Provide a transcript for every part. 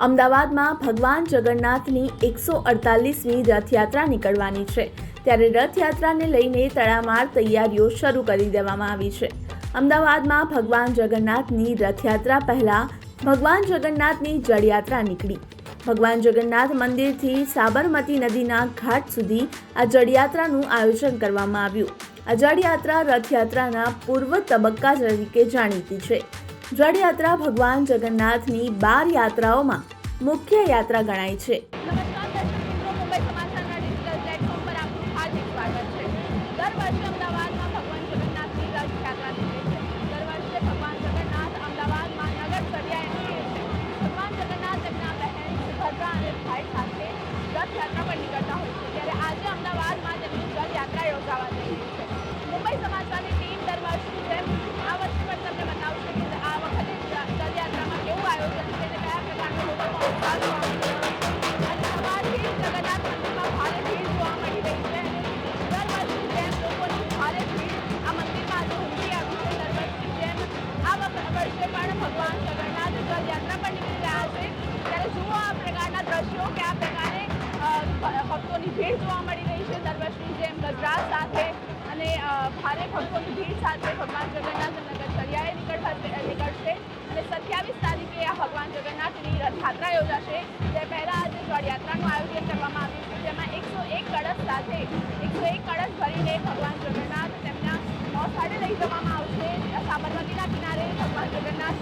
અમદાવાદમાં ભગવાન જગન્નાથની 148મી રથયાત્રા નીકળવાની છે, ત્યારે રથયાત્રાને લઈને તડામાર તૈયારીઓ શરૂ કરી દેવામાં આવી છે। અમદાવાદમાં ભગવાન જગન્નાથની રથયાત્રા પહેલા ભગવાન જગન્નાથની જળયાત્રા નીકળી। ભગવાન જગન્નાથ મંદિરથી સાબરમતી નદીના ઘાટ સુધી આ જળયાત્રાનું આયોજન કરવામાં આવ્યું। આ જળયાત્રા રથયાત્રાના પૂર્વ તબક્કા તરીકે જાણીતી છે। જળયાત્રા ભગવાન જગન્નાથની 12 યાત્રાઓમાં મુખ્ય યાત્રા ગણાય છે। નમસ્કાર દર્શક મિત્રો, મુંબઈ સમાચારના ડિજિટલ પ્લેટફોર્મ પર આપનું હાર્દિક સ્વાગત છે। દર વર્ષે અમદાવાદમાં ભગવાન જગન્નાથની રથયાત્રા નીકળે છે। દર વર્ષે ભગવાન જગન્નાથ અમદાવાદમાં નગર ચર્યાએ નીકળે છે। ભગવાન જગન્નાથ તેમના બહેન સુભદ્રા અને ભાઈ સાથે રથયાત્રા પર નીકળતા હોય છે, ત્યારે આજે અમદાવાદમાં તેમની જળયાત્રા યોજાવા જઈ રહી છે। મુંબઈ સમાચારની ટીમ દર વર્ષની જેમ આ વર્ષે પણ તમને બતાવશે કે આ વખતે જળયાત્રામાં કેવું આયોજન છે અને કયા પ્રકારનો લોકોનો ઉત્સાહ જોવા મળી રહ્યો છે। અને સવારથી જગન્નાથ મંદિરમાં ભારે ભીડ જોવા મળી રહી છે અને દર વર્ષની જેમ લોકોની ભારે ભીડ આ મંદિરમાં આજે ઉમટી આવી છે। દર વર્ષની જેમ આ વર્ષે પણ ભગવાન જગન્નાથ જળયાત્રા પર નીકળી રહ્યા છે, ત્યારે જુઓ આ પ્રકારના દ્રશ્યો કે આ પ્રકારે ભક્તોની ભીડ જોવા મળી રહી છે। દર વર્ષની જેમ ગજરાત સાથે અને ભારે ભક્તોની ભીડ સાથે ભગવાન જગન્નાથ નગર ચર્યાએ નીકળશે અને 27 તારીખે આ ભગવાન જગન્નાથની રથયાત્રા યોજાશે। તે પહેલા આજે જળયાત્રાનું આયોજન કરવામાં આવ્યું છે, જેમાં 101 કળશ સાથે 101 કળશ ભરીને ભગવાન જગન્નાથ તેમના મોસાળે લઈ જવામાં આવશે। સાબરમતીના કિનારે ભગવાન જગન્નાથ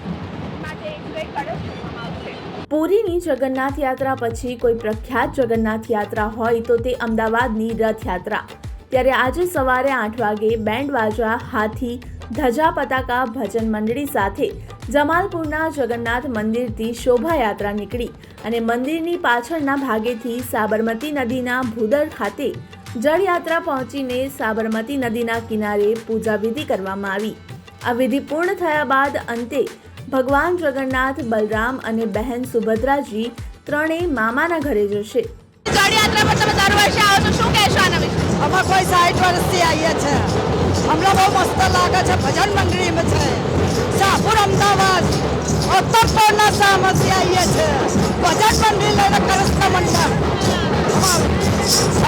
માટે 101 કળશ મૂકવામાં આવશે। પુરીની જગન્નાથ યાત્રા પછી કોઈ પ્રખ્યાત જગન્નાથ યાત્રા હોય તો તે અમદાવાદની રથયાત્રા। ત્યારે આજે સવારે 8 વાગે બેન્ડ વાજા, હાથી, ધજા, પતાકા, ભજન મંડળી સાથે જમાલપુરના જગન્નાથ મંદિરથી શોભાયાત્રા નીકળી અને મંદિરની પાછળના ભાગેથી સાબરમતી નદીના ભૂદર ખાતે જળયાત્રા પહોંચીને સાબરમતી નદીના કિનારે પૂજા વિધિ કરવામાં આવી। આ વિધિ પૂર્ણ થયા બાદ અંતે ભગવાન જગન્નાથ, બલરામ અને બહેન સુભદ્રાજી ત્રણેય મામાના ઘરે જશે। જળયાત્રા પર તમે દર વર્ષે આવો છો, શું કહેશો આના વિશે? અમે કોઈ 60 વર્ષથી આવીએ છીએ। અમને બહુ મસ્ત લાગે છે। ભજન મંડળીમાં છે, શાહપુર અમદાવાદ ઉત્તરપુરના સામથી આવીએ છીએ। ભજન મંડળી લઈને કૃષ્ણ મંડળ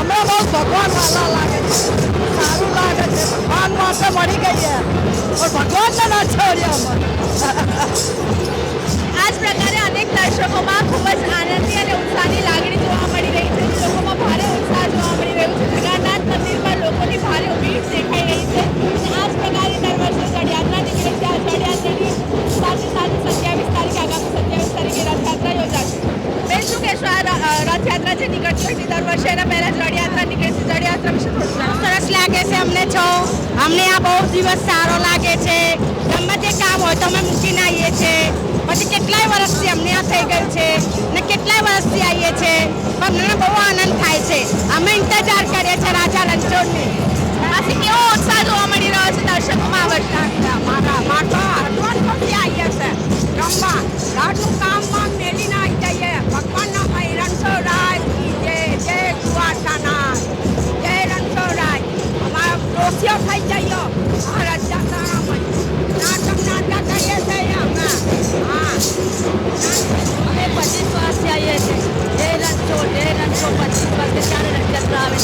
અમને બહુ ભગવાન વાલા લાગે છે, સારું લાગે છે। ભગવાન માટે મળી ગઈએ પણ ભગવાનને ના છોડ્યા અમે। આ જ પ્રકારે અનેક દર્શકોમાં ખૂબ જ આનંદની અને ઉત્સાહની લાગણી જોવા મળી રહી છે। લોકોમાં ભારે ઉત્સાહ જોવા મળી રહ્યો છે। જગન્નાથ મંદિર પર લોકોની ભારે ભીડ દેખાઈ રહી છે અને આ જ પ્રકારે દર વર્ષે જળયાત્રા નીકળે છે। આ જળયાત્રાની સાથે 27 તારીખે આગામી 27 તારીખે રથયાત્રા યોજાશે। બેન, શું કહેશો? આ રથયાત્રા જે નીકળતી હોય છે દર વર્ષે, એના પહેલા જળયાત્રા નીકળે છે, જળયાત્રા વિશે થોડું સરસ લાગે છે અમને છો। અમને આ બહુ દિવસ સારો લાગે છે। ગમે તે કામ હોય તો અમે મૂકીને આવીએ છીએ। પછી કેટલાય વર્ષથી અમને આ થઈ ગયું છે ને કેટલાય વર્ષથી આવીએ છીએ, પણ અમને બહુ આનંદ થાય છે। અમે ઇંતજાર કરીએ છીએ રાજા રણછોડની। આથી કેવો ઉત્સાહ જોવા મળી રહ્યો છે દર્શકોમાં આ વર્ષે? મારા વર્ષથી આવીએ છીએ રમવા, રાતનું કામમાં મેલીને આવી જઈએ। ભગવાનના ભાઈ રણછોડરાય જય જય દ્વારકાનાથ, જય રણછોડરાય। અમારા ડોસીઓ થઈ જઈએ આ રથયાત્રામાં નાટક કરીએ છીએ અમે। હા, અમે 25 વર્ષથી આવીએ છીએ। જય રણછોડ, જય રણછોડ। 25 વર્ષથી જ્યારે રથયાત્રા આવે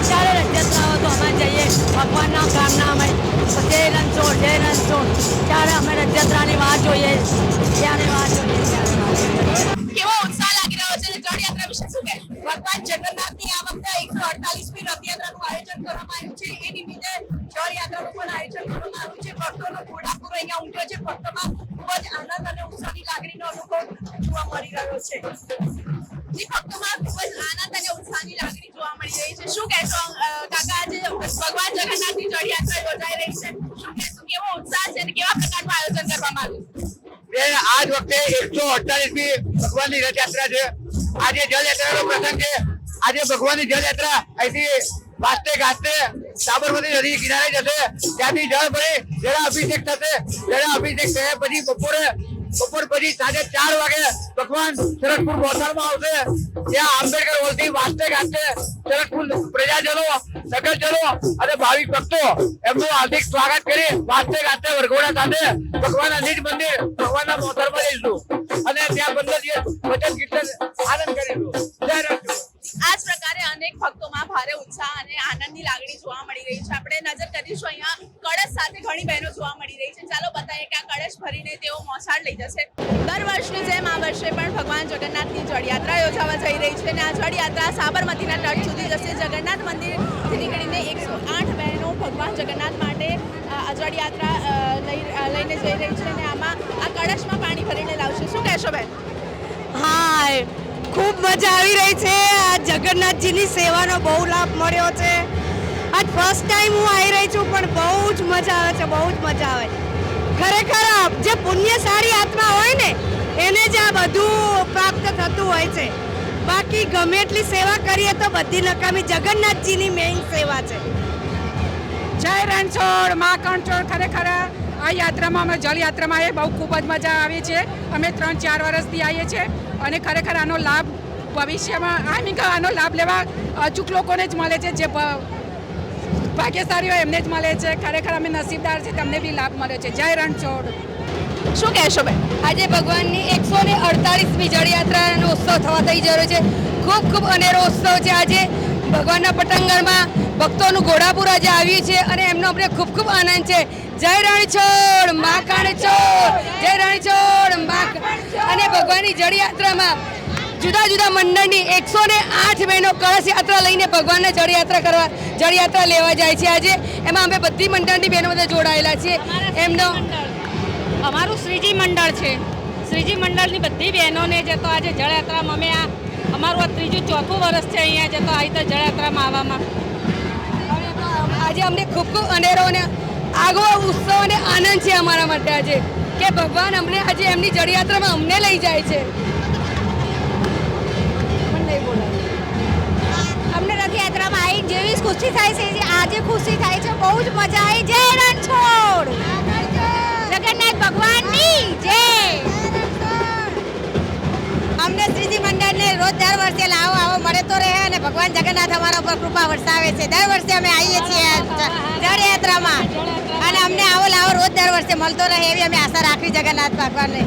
ત્યારે રથયાત્રા આવે તો અમે જઈએ ભગવાનના કામના અમે જય રણછોડ, જય રણછોડ। ત્યારે અમે રથયાત્રાની વાટ જોઈએ, ત્યારે વાટ જોઈએ। કેવો ઉત્સાહ લાગી રહ્યો છે? જળયાત્રા વિશે શું કહેશો? ભગવાન જગન્નાથની આ વખતે 148મી રથયાત્રાનું આયોજન કરવામાં આવ્યું છે। એ નિમિત્તે જળયાત્રાનું પણ આયોજન કરવામાં આવ્યું છે। ભક્તોનો ઘોડાપુર અહીંયા ઉમટ્યો છે। ભક્તોમાં ખૂબ જ આનંદ અને ઉત્સાહની લાગણીનો અનુભવ જોવા મળી રહ્યો છે। ભક્તોમાં ખૂબ જ આનંદ અને ઉત્સાહની લાગણી જોવા મળી રહી છે। શું કહેશો કાકા? આજે ભગવાન જગન્નાથની જળયાત્રા યોજાઈ રહી છે, શું કહેશો? કેવો ઉત્સાહ છે અને કેવા પ્રકારનું આયોજન કરવામાં આવ્યું? આજ વખતે 148મી ભગવાનની રથયાત્રા છે। આજે જળયાત્રાનો પ્રસંગ છે। આજે ભગવાનની જળયાત્રા અહીંથી વાસ્તે ગાસ્તે સાબરમતી નદી કિનારે જશે। ત્યાંથી જળ ભરી જળાભિષેક થશે। જળાભિષેક થયા પછી બપોરે બપોર પછી સાંજે 4 વાગે ભગવાન સરસપુર ગોસાળમાં આવશે. ત્યાં આંબેડકર હોલથી વાસ્તે ગાસ્તે સરસપુર પ્રજાજનો, નગરજનો અને ભાવિક ભક્તો એમનું હાર્દિક સ્વાગત કરી વાસ્તે ગાસ્તે વરઘોડા સાથે ભગવાનના નિજ મંદિર ભગવાનના મોથરમાં જઈશું અને ત્યાં 15 દિવસ વચન કીર્તન આનંદ કરીશું. જય રણછોડ. આ જ પ્રકારે અનેક ભક્તોમાં ભારે ઉત્સાહ અને આનંદની લાગણી જોવા મળી રહી છે. આપણે નજર કરીશું અહીંયા કળશ સાથે ઘણી બહેનો જોવા મળી રહી છે. ચાલો બતાવીએ કે આ કળશ ભરીને તેઓ મોસાળ લઈ જશે. દર વર્ષની જેમ આ વર્ષે પણ ભગવાન જગન્નાથની જળયાત્રા યોજાવા જઈ રહી છે અને આ જળયાત્રા સાબરમતીના તટ સુધી જશે. જગન્નાથ મંદિરથી નીકળીને 108 બહેનો ભગવાન જગન્નાથ માટે આ જળયાત્રા લઈને જઈ રહી છે અને આમાં આ કળશમાં પાણી ભરીને લાવશે. શું કહેશો બેન? હાય, ખૂબ મજા આવી રહી છે. આ જગન્નાથજીની સેવાનો બહુ લાભ મળ્યો છે. આજ ફર્સ્ટ ટાઈમ હું આવી રહી છું, પણ બહુ જ મજા આવે છે, બહુ જ મજા આવે. ખરેખર જે પુણ્યશાળી આત્મા હોય ને એને જ આ બધું પ્રાપ્ત થતું હોય છે. બાકી ગમે એટલી સેવા કરીએ તો બધી નકામી. જગન્નાથજીની મેઇન સેવા છે. જય રણછોડ, મા કણછોડ. ખરેખર આ યાત્રામાં અમે જળયાત્રામાં એ બહુ ખૂબ જ મજા આવી છે. અમે 3-4 વર્ષથી આવીએ છીએ અને ખરેખર આનો લાભ ભવિષ્યમાં આનો લાભ લેવા અચૂક લોકોને જ મળે છે. જે ભાગ્યશાળી હોય એમને જ મળે છે. ખરેખર અમે નસીબદાર છે, તમને બી લાભ મળે છે. જય રણછોડ. શું કહેશો બેન? આજે ભગવાનની 148મી જળયાત્રાનો ઉત્સવ થવા થઈ રહ્યો છે. ખૂબ ખૂબ અનેરો ઉત્સવ છે. આજે ભગવાનના પટંગણમાં ભક્તોનું ઘોડાપુર આજે આવ્યું છે અને એમનો અમને ખૂબ ખૂબ આનંદ છે. જય રણછોડ, મા કણછોડ. જય રણછોડ, મા. અને ભગવાનની જળયાત્રામાં જુદા જુદા મંડળની 108 બહેનો કળશ યાત્રા લઈને ભગવાનને જળયાત્રા લેવા જાય છે. આજે એમાં અમે બધી મંડળની બહેનો બધા જોડાયેલા છીએ. એમનો અમારું શ્રીજી મંડળ છે. શ્રીજી મંડળની બધી બહેનોને જે તો આજે જળયાત્રામાં અમે અમારું આ 3-4થું વર્ષ છે અહીંયા જે તો આવી તો જળયાત્રામાં આવવામાં. આજે અમને ખૂબ ખૂબ અનેરો અને આગવો ઉત્સવ અને આનંદ છે અમારા માટે આજે કે ભગવાન અમને આજે એમની જળયાત્રામાં અમને લઈ જાય છે. અમને રથયાત્રામાં આવી જેવી ખુશી થાય છે આજે ખુશી થાય છે. બહુ જ મજા આવી. જય રણછોડ, જગન્નાથ ભગવાનની જય. અમને શ્રીજી મંડળને રોજ દર વર્ષે લાવો આવો મળે તો રહે અને ભગવાન જગન્નાથ અમારા ઉપર કૃપા વરસાવે છે. દર વર્ષે અમે આવીએ છીએ જળયાત્રામાં અને અમને આવો લાવો રોજ દર વર્ષે મળતો રહે એવી અમે આશા રાખી જગન્નાથ ભગવાનને.